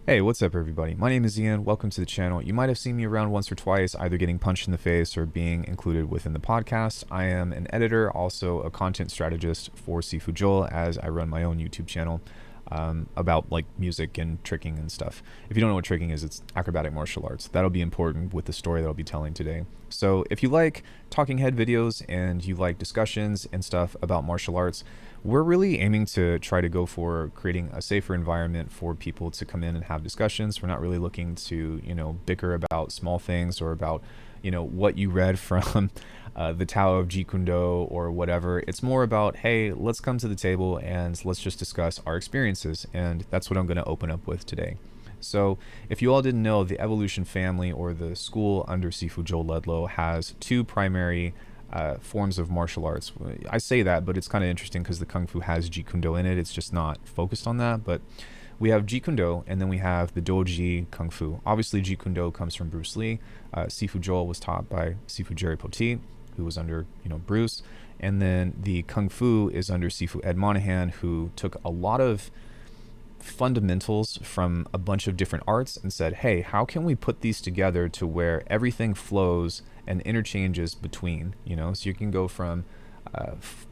Hey, what's up everybody? My name is Ian. Welcome to the channel. You might have seen me around once or twice, either getting punched in the face or being included within the podcast. I am an editor, also a content strategist for Sifu Joel, as I run my own YouTube channel about like music and tricking and stuff. If you don't know what tricking is, it's acrobatic martial arts. That'll be important with the story that I'll be telling today. So if you like talking head videos and you like discussions and stuff about martial arts, we're really aiming to try to go for creating a safer environment for people to come in and have discussions. We're not really looking to, bicker about small things or about, what you read from the Tao of Jeet Kune or whatever. It's more about, hey, let's come to the table and let's just discuss our experiences. And that's what I'm going to open up with today. So if you all didn't know, the Evolution family, or the school under Sifu Joel Ledlow, has two primary forms of martial arts. I say that, but it's kind of interesting because the Kung Fu has Jeet Kune Do in it. It's just not focused on that. But we have Jeet Kune Do, and then we have the Doji Kung Fu. Obviously, Jeet Kune Do comes from Bruce Lee. Sifu Joel was taught by Sifu Jerry Poteet, who was under, Bruce. And then the Kung Fu is under Sifu Ed Monahan, who took a lot of fundamentals from a bunch of different arts and said, hey, how can we put these together to where everything flows and interchanges between, so you can go from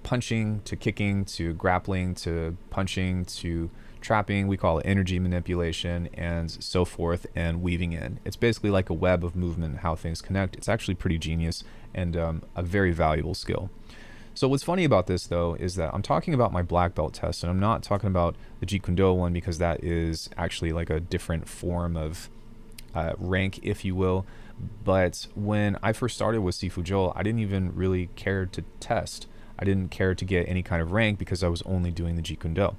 punching to kicking to grappling to punching to trapping. We call it energy manipulation and so forth, and weaving in. It's basically like a web of movement, how things connect. It's actually pretty genius and a very valuable skill. So what's funny about this, though, is that I'm talking about my black belt test, and I'm not talking about the Jeet Kune Do one, because that is actually like a different form of rank, if you will. But when I first started with Sifu Joel, I didn't even really care to test. I didn't care to get any kind of rank because I was only doing the Jeet Kune Do.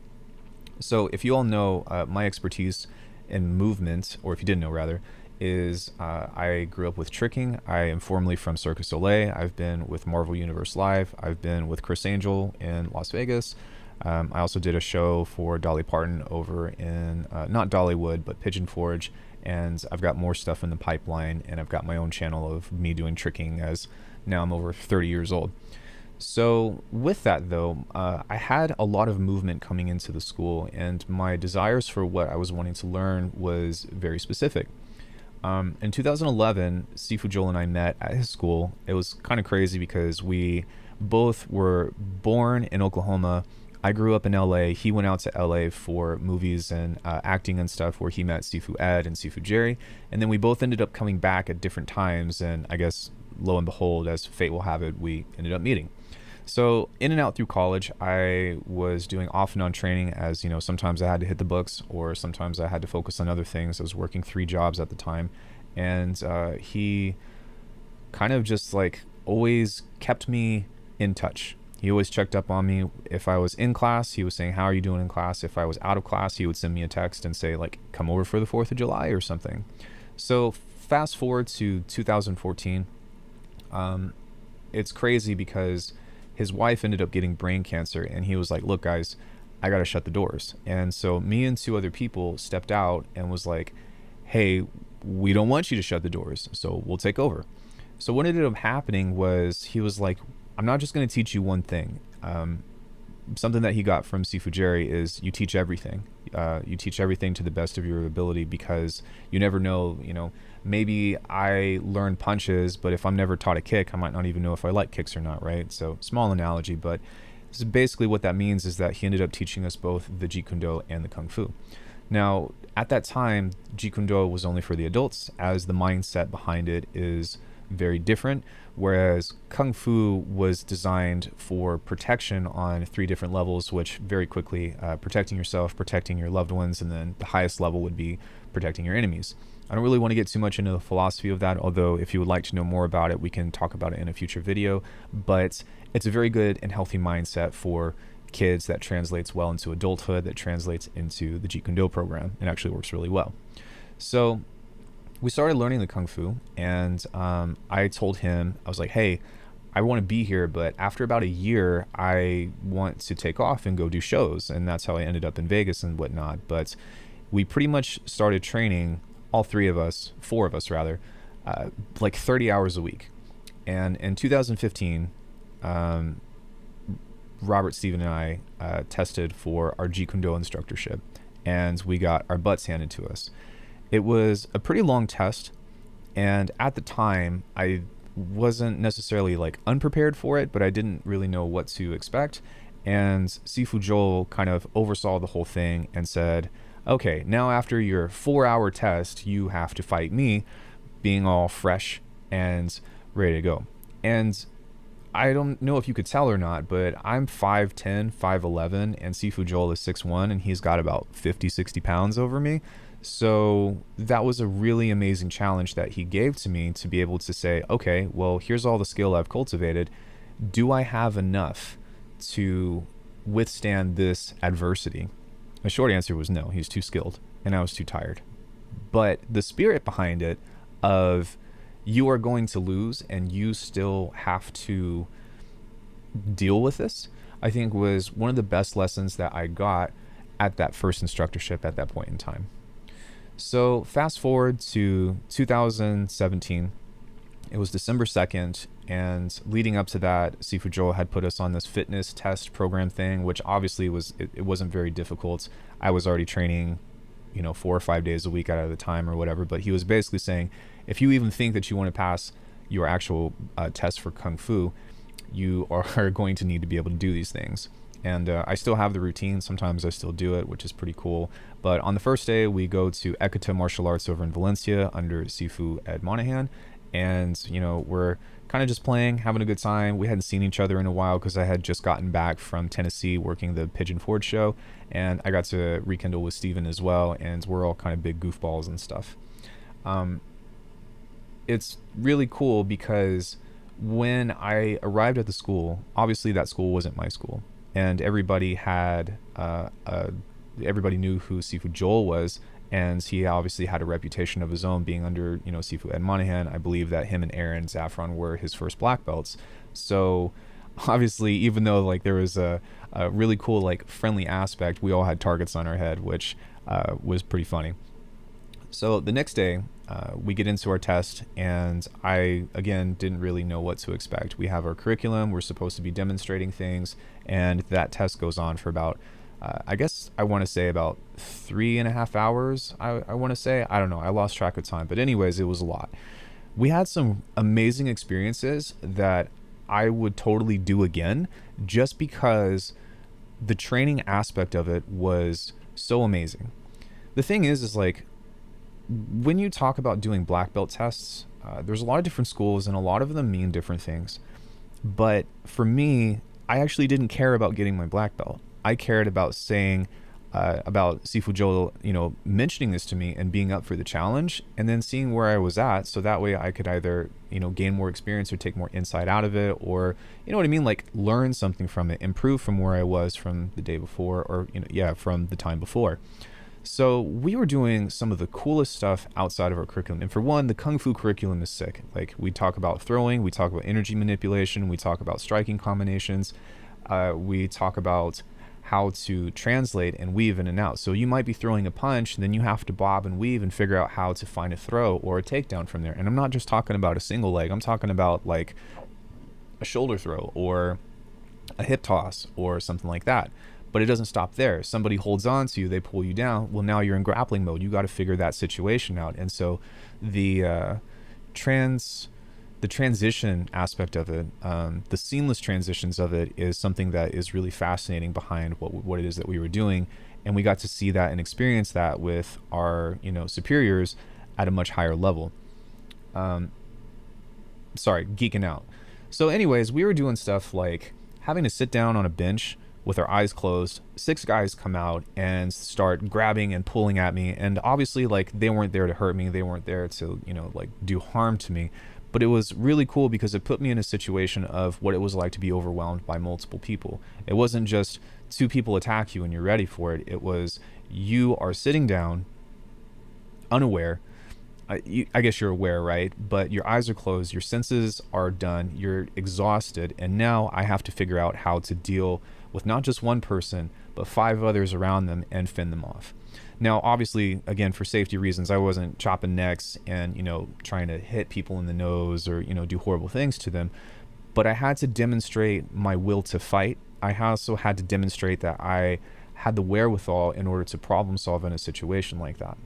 So if you all know, my expertise in movement, or if you didn't know rather, is I grew up with tricking. I am formerly from Cirque du Soleil. I've been with Marvel Universe Live. I've been with Chris Angel in Las Vegas. I also did a show for Dolly Parton over in, not Dollywood, but Pigeon Forge. And I've got more stuff in the pipeline, and I've got my own channel of me doing tricking, as now I'm over 30 years old. So with that, though, I had a lot of movement coming into the school, and my desires for what I was wanting to learn was very specific. In 2011, Sifu Joel and I met at his school. It was kind of crazy because we both were born in Oklahoma. I grew up in LA. He went out to LA for movies and acting and stuff, where he met Sifu Ed and Sifu Jerry. And then we both ended up coming back at different times. And I guess, lo and behold, as fate will have it, we ended up meeting. So in and out through college, I was doing off and on training, as sometimes I had to hit the books, or sometimes I had to focus on other things. I was working 3 jobs at the time. And he kind of just like always kept me in touch. He always checked up on me. If I was in class, he was saying, how are you doing in class? If I was out of class, he would send me a text and say, like, come over for the 4th of July or something. So fast forward to 2014. It's crazy because his wife ended up getting brain cancer, and he was like, look, guys, I got to shut the doors. And so me and 2 other people stepped out and was like, hey, we don't want you to shut the doors, so we'll take over. So what ended up happening was, he was like, I'm not just going to teach you one thing. Something that he got from Sifu Jerry is, you teach everything. You teach everything to the best of your ability, because you never know, maybe I learned punches, but if I'm never taught a kick, I might not even know if I like kicks or not, right? So small analogy, but this is basically what that means, is that he ended up teaching us both the Jeet Kune Do and the Kung Fu. Now, at that time, Jeet Kune Do was only for the adults, as the mindset behind it is very different, whereas Kung Fu was designed for protection on 3 different levels, which very quickly, protecting yourself, protecting your loved ones, and then the highest level would be protecting your enemies. I don't really want to get too much into the philosophy of that, although if you would like to know more about it, we can talk about it in a future video. But it's a very good and healthy mindset for kids that translates well into adulthood, that translates into the Jeet Kune Do program, and actually works really well. So we started learning the Kung Fu, and I told him, I was like, hey, I want to be here, but after about a year, I want to take off and go do shows. And that's how I ended up in Vegas and whatnot. But we pretty much started training, all 4 of us rather, like 30 hours a week. And in 2015, Robert, Steven, and I tested for our Jeet Kune Do instructorship. and we got our butts handed to us. It was a pretty long test, and at the time, I wasn't necessarily like unprepared for it, but I didn't really know what to expect. And Sifu Joel kind of oversaw the whole thing and said, okay, now after your 4-hour test, you have to fight me, being all fresh and ready to go. And I don't know if you could tell or not, but I'm 5'10", 5'11", and Sifu Joel is 6'1", and he's got about 50, 60 pounds over me. So that was a really amazing challenge that he gave to me to be able to say, okay, well, here's all the skill I've cultivated. Do I have enough to withstand this adversity? The short answer was no. He's too skilled, and I was too tired. But the spirit behind it of you are going to lose and you still have to deal with this, I think was one of the best lessons that I got at that first instructorship at that point in time. So fast forward to 2017, it was December 2nd, and leading up to that, Sifu Joel had put us on this fitness test program thing, which obviously it wasn't very difficult. I was already training, 4 or 5 days a week out of the time or whatever, but he was basically saying, if you even think that you want to pass your actual test for Kung Fu, you are going to need to be able to do these things. And I still have the routine. Sometimes I still do it, which is pretty cool. But on the first day, we go to Ekata Martial Arts over in Valencia under Sifu Ed Monahan. And, we're kind of just playing, having a good time. We hadn't seen each other in a while because I had just gotten back from Tennessee working the Pigeon Forge show. And I got to rekindle with Steven as well. And we're all kind of big goofballs and stuff. It's really cool because when I arrived at the school, obviously that school wasn't my school. And everybody had, everybody knew who Sifu Joel was, and he obviously had a reputation of his own being under, Sifu Ed Monahan. I believe that him and Aaron Zaffron were his first black belts. So obviously, even though like there was a really cool like friendly aspect, we all had targets on our head, which was pretty funny. So the next day, we get into our test, and I, again, didn't really know what to expect. We have our curriculum, we're supposed to be demonstrating things, and that test goes on for about, I guess I want to say about 3.5 hours, I want to say. I don't know, I lost track of time, but anyways, it was a lot. We had some amazing experiences that I would totally do again, just because the training aspect of it was so amazing. The thing is like, when you talk about doing black belt tests, there's a lot of different schools and a lot of them mean different things. But for me, I actually didn't care about getting my black belt. I cared about saying, about Sifu Joel, mentioning this to me and being up for the challenge, and then seeing where I was at. So that way I could either, gain more experience or take more insight out of it, or, like learn something from it, improve from where I was from the day before, or, from the time before. So we were doing some of the coolest stuff outside of our curriculum. And for one, the Kung Fu curriculum is sick. Like, we talk about throwing, we talk about energy manipulation, we talk about striking combinations, we talk about how to translate and weave in and out. So you might be throwing a punch, and then you have to bob and weave and figure out how to find a throw or a takedown from there. And I'm not just talking about a single leg. I'm talking about like a shoulder throw or a hip toss or something like that. But it doesn't stop there. Somebody holds on to you, they pull you down. Well, now you're in grappling mode. You got to figure that situation out. And so the transition aspect of it, the seamless transitions of it, is something that is really fascinating behind what it is that we were doing. And we got to see that and experience that with our superiors at a much higher level. Geeking out. So anyways, we were doing stuff like having to sit down on a bench with our eyes closed. 6 guys come out and start grabbing and pulling at me, and obviously like they weren't there to hurt me, they weren't there to like do harm to me, but it was really cool because it put me in a situation of what it was like to be overwhelmed by multiple people. It wasn't just 2 people attack you and you're ready for it. It was you are sitting down unaware. I guess you're aware, right? But your eyes are closed, your senses are done, you're exhausted, and now I have to figure out how to deal with not just one person, but 5 others around them and fend them off. Now, obviously, again, for safety reasons, I wasn't chopping necks and, trying to hit people in the nose or, do horrible things to them. But I had to demonstrate my will to fight. I also had to demonstrate that I had the wherewithal in order to problem solve in a situation like that.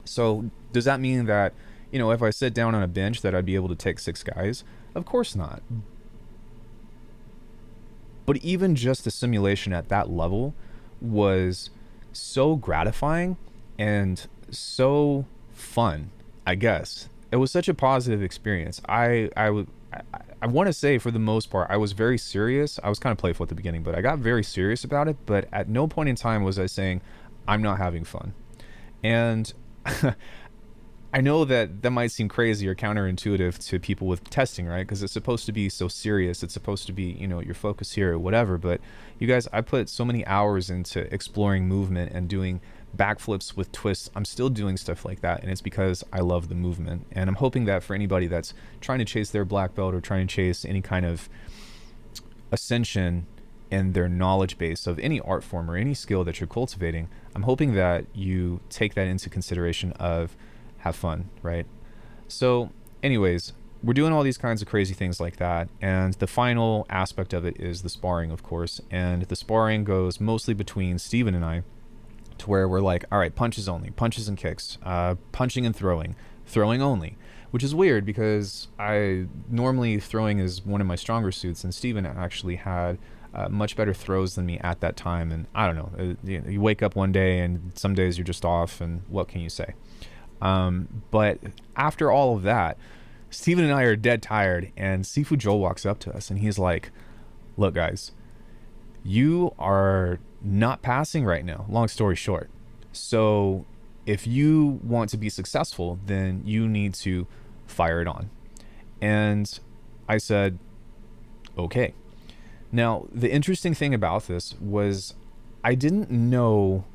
So does that mean that, if I sit down on a bench that I'd be able to take 6 guys? Of course not. But even just the simulation at that level was so gratifying and so fun, I guess. It was such a positive experience. I want to say, for the most part, I was very serious. I was kind of playful at the beginning, but I got very serious about it. But at no point in time was I saying, I'm not having fun. And I know that that might seem crazy or counterintuitive to people with testing, right? Because it's supposed to be so serious. It's supposed to be, your focus here or whatever. But you guys, I put so many hours into exploring movement and doing backflips with twists. I'm still doing stuff like that, and it's because I love the movement. And I'm hoping that for anybody that's trying to chase their black belt or trying to chase any kind of ascension in their knowledge base of any art form or any skill that you're cultivating, I'm hoping that you take that into consideration of have fun, right? So anyways, we're doing all these kinds of crazy things like that, and the final aspect of it is the sparring, of course. And the sparring goes mostly between Steven and I, to where we're like, all right, punches only, punches and kicks, punching and throwing only, which is weird because I normally throwing is one of my stronger suits, and Steven actually had much better throws than me at that time. And I don't know, you wake up one day and some days you're just off, and what can you say? But after all of that, Steven and I are dead tired, and Sifu Joel walks up to us and he's like, look guys, you are not passing right now, long story short. So if you want to be successful, then you need to fire it on. And I said, okay. Now, the interesting thing about this was I didn't know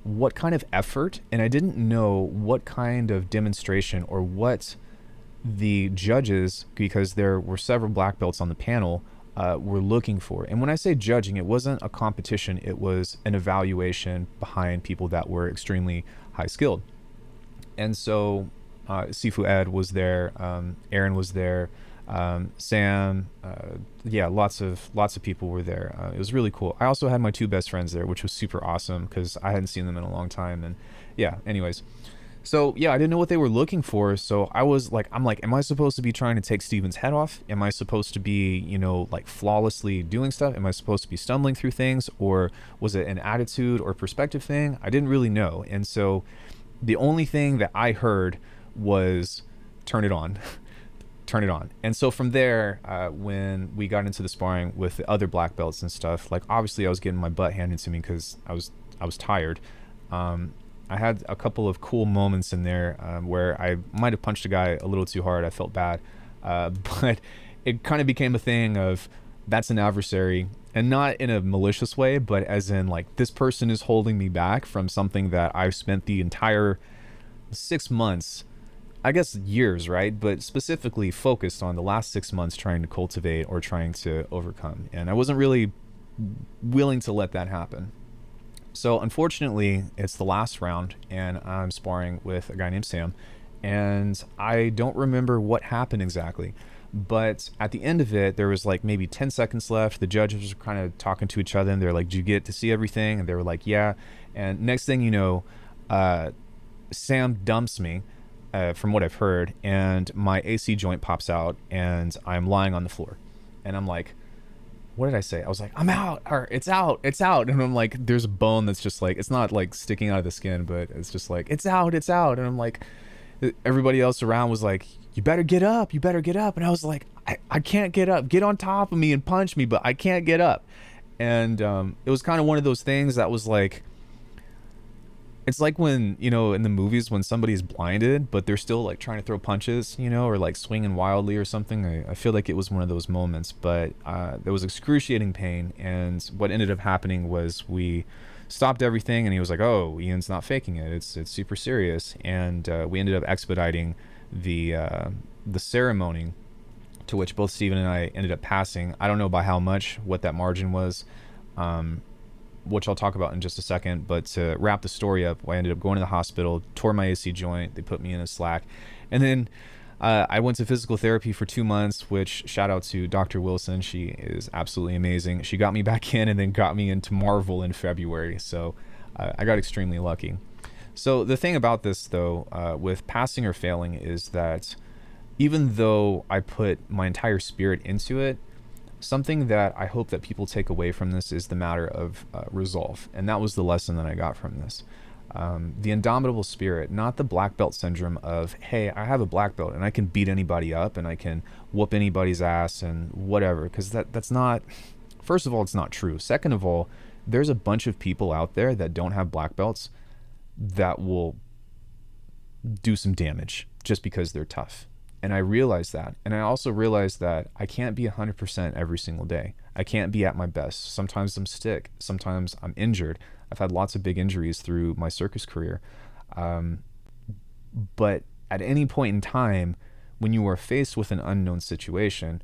what kind of effort, and I didn't know what kind of demonstration or what the judges, because there were several black belts on the panel, were looking for. And when I say judging, it wasn't a competition, it was an evaluation behind people that were extremely high skilled. And so Sifu Ed was there, Aaron was there, Sam, lots of people were there. It was really cool. I also had my 2 best friends there, which was super awesome because I hadn't seen them in a long time. And anyways, so I didn't know what they were looking for. So I was like, am I supposed to be trying to take Steven's head off? Am I supposed to be, like flawlessly doing stuff? Am I supposed to be stumbling through things? Or was it an attitude or perspective thing? I didn't really know. And so the only thing that I heard was turn it on. Turn it on. And so from there, when we got into the sparring with the other black belts and stuff, like obviously I was getting my butt handed to me because I was tired. I had a couple of cool moments in there where I might have punched a guy a little too hard. I felt bad, but it kind of became a thing of that's an adversary, and not in a malicious way, but as in like this person is holding me back from something that I've spent the entire 6 months, I guess years, right? But specifically focused on the last 6 months trying to cultivate or trying to overcome. And I wasn't really willing to let that happen. So unfortunately, it's the last round and I'm sparring with a guy named Sam. And I don't remember what happened exactly. But at the end of it, there was like maybe 10 seconds left. The judges were kind of talking to each other and they're like, did you get to see everything? And they were like, yeah. And next thing you know, Sam dumps me. From what I've heard, and my AC joint pops out and I'm lying on the floor. And I'm like, what did I say? I was like, I'm out, or it's out. And I'm like, there's a bone that's just like, it's not like sticking out of the skin, but it's just like, it's out. And I'm like, everybody else around was like, you better get up. And I was like, I can't get up. Get on top of me and punch me, but I can't get up. And it was kind of one of those things that was like, it's like when, in the movies when somebody's blinded, but they're still like trying to throw punches, or like swinging wildly or something. I feel like it was one of those moments, but there was excruciating pain. And what ended up happening was we stopped everything and he was like, oh, Ian's not faking it. It's super serious. And we ended up expediting the ceremony, to which both Steven and I ended up passing. I don't know by how much, what that margin was. Which I'll talk about in just a second. But to wrap the story up, I ended up going to the hospital, tore my AC joint. They put me in a slack. And then I went to physical therapy for 2 months, which shout out to Dr. Wilson. She is absolutely amazing. She got me back in and then got me into Marvel in February. So I got extremely lucky. So the thing about this, though, with passing or failing is that even though I put my entire spirit into it, something that I hope that people take away from this is the matter of resolve. And that was the lesson that I got from this. The indomitable spirit, not the black belt syndrome of, hey, I have a black belt and I can beat anybody up and I can whoop anybody's ass and whatever. Because that's not, first of all, it's not true. Second of all, there's a bunch of people out there that don't have black belts that will do some damage just because they're tough. And I realized that. And I also realized that I can't be 100% every single day. I can't be at my best. Sometimes I'm sick. Sometimes I'm injured. I've had lots of big injuries through my circus career. But at any point in time, when you are faced with an unknown situation,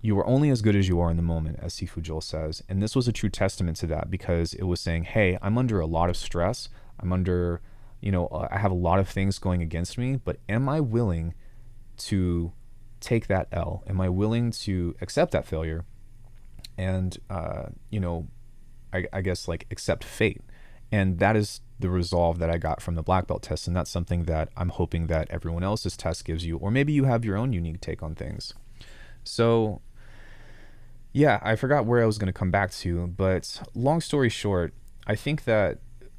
you are only as good as you are in the moment, as Sifu Joel says. And this was a true testament to that, because it was saying, hey, I'm under a lot of stress. I'm under, I have a lot of things going against me, but am I willing to take that L? Am I willing to accept that failure and, I guess like accept fate? And that is the resolve that I got from the black belt test. And that's something that I'm hoping that everyone else's test gives you, or maybe you have your own unique take on things. So yeah, I forgot where I was going to come back to, but long story short, I think that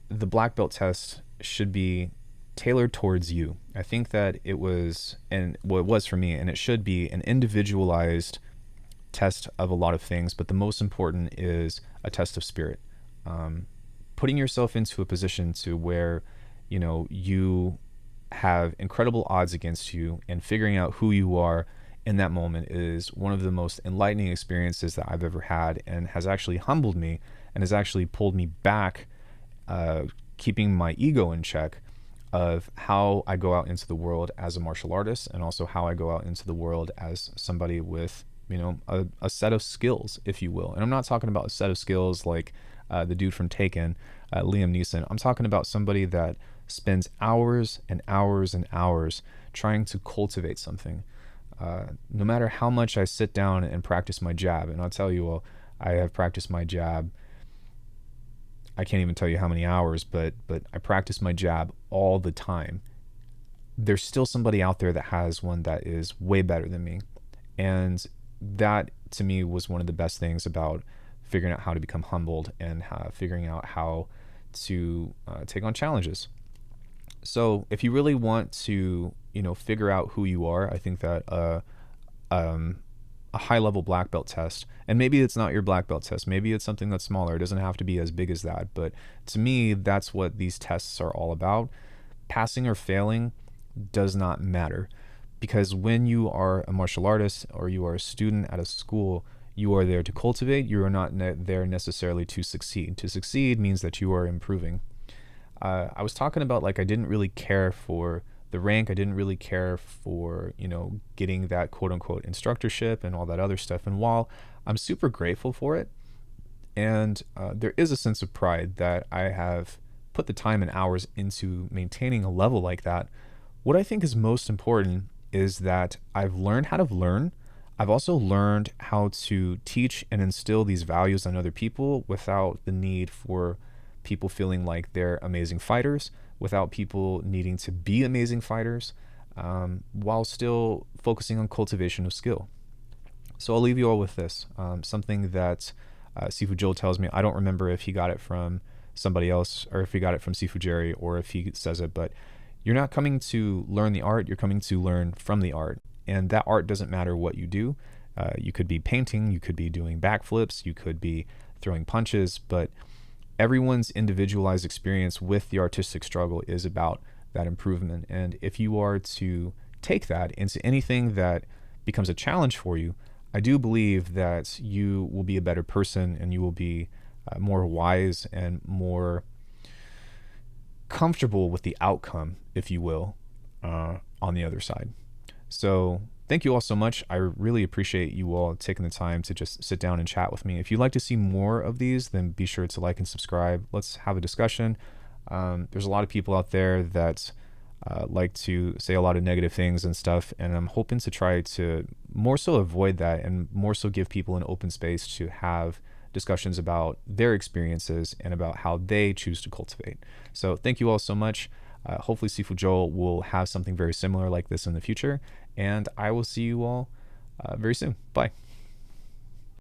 the black belt test should be tailored towards you. I think that it was, and well, it was for me, and it should be an individualized test of a lot of things, but the most important is a test of spirit. Putting yourself into a position to where, you have incredible odds against you, and figuring out who you are in that moment is one of the most enlightening experiences that I've ever had, and has actually humbled me and has actually pulled me back, keeping my ego in check, of how I go out into the world as a martial artist, and also how I go out into the world as somebody with, a set of skills, if you will. And I'm not talking about a set of skills like the dude from Taken, Liam Neeson. I'm talking about somebody that spends hours and hours and hours trying to cultivate something. No matter how much I sit down and practice my jab, and I'll tell you all, I have practiced my jab, I can't even tell you how many hours, but I practice my jab all the time. There's still somebody out there that has one that is way better than me. And that, to me, was one of the best things about figuring out how to become humbled, and figuring out how to take on challenges. So if you really want to, figure out who you are, I think that a high-level black belt test, and maybe it's not your black belt test, maybe it's something that's smaller, it doesn't have to be as big as that, but to me, that's what these tests are all about. Passing or failing does not matter, because when you are a martial artist, or you are a student at a school, you are there to cultivate. You are not there necessarily to succeed. To succeed means that you are improving. I was talking about, like, I didn't really care for the rank. I didn't really care for, getting that quote unquote instructorship and all that other stuff. And while I'm super grateful for it, and there is a sense of pride that I have put the time and hours into maintaining a level like that, what I think is most important is that I've learned how to learn. I've also learned how to teach and instill these values on other people without the need for people feeling like they're amazing fighters, without people needing to be amazing fighters, while still focusing on cultivation of skill. So I'll leave you all with this. Something that Sifu Joel tells me, I don't remember if he got it from somebody else, or if he got it from Sifu Jerry, or if he says it, but you're not coming to learn the art, you're coming to learn from the art. And that art doesn't matter what you do. You could be painting, you could be doing backflips, you could be throwing punches, but everyone's individualized experience with the artistic struggle is about that improvement. And if you are to take that into anything that becomes a challenge for you, I do believe that you will be a better person, and you will be more wise and more comfortable with the outcome, if you will, on the other side. So thank you all so much. I really appreciate you all taking the time to just sit down and chat with me. If you'd like to see more of these, then be sure to like and subscribe. Let's have a discussion. There's a lot of people out there that like to say a lot of negative things and stuff, and I'm hoping to try to more so avoid that and more so give people an open space to have discussions about their experiences and about how they choose to cultivate. So thank you all so much. Hopefully Sifu Joel will have something very similar like this in the future, and I will see you all very soon. Bye.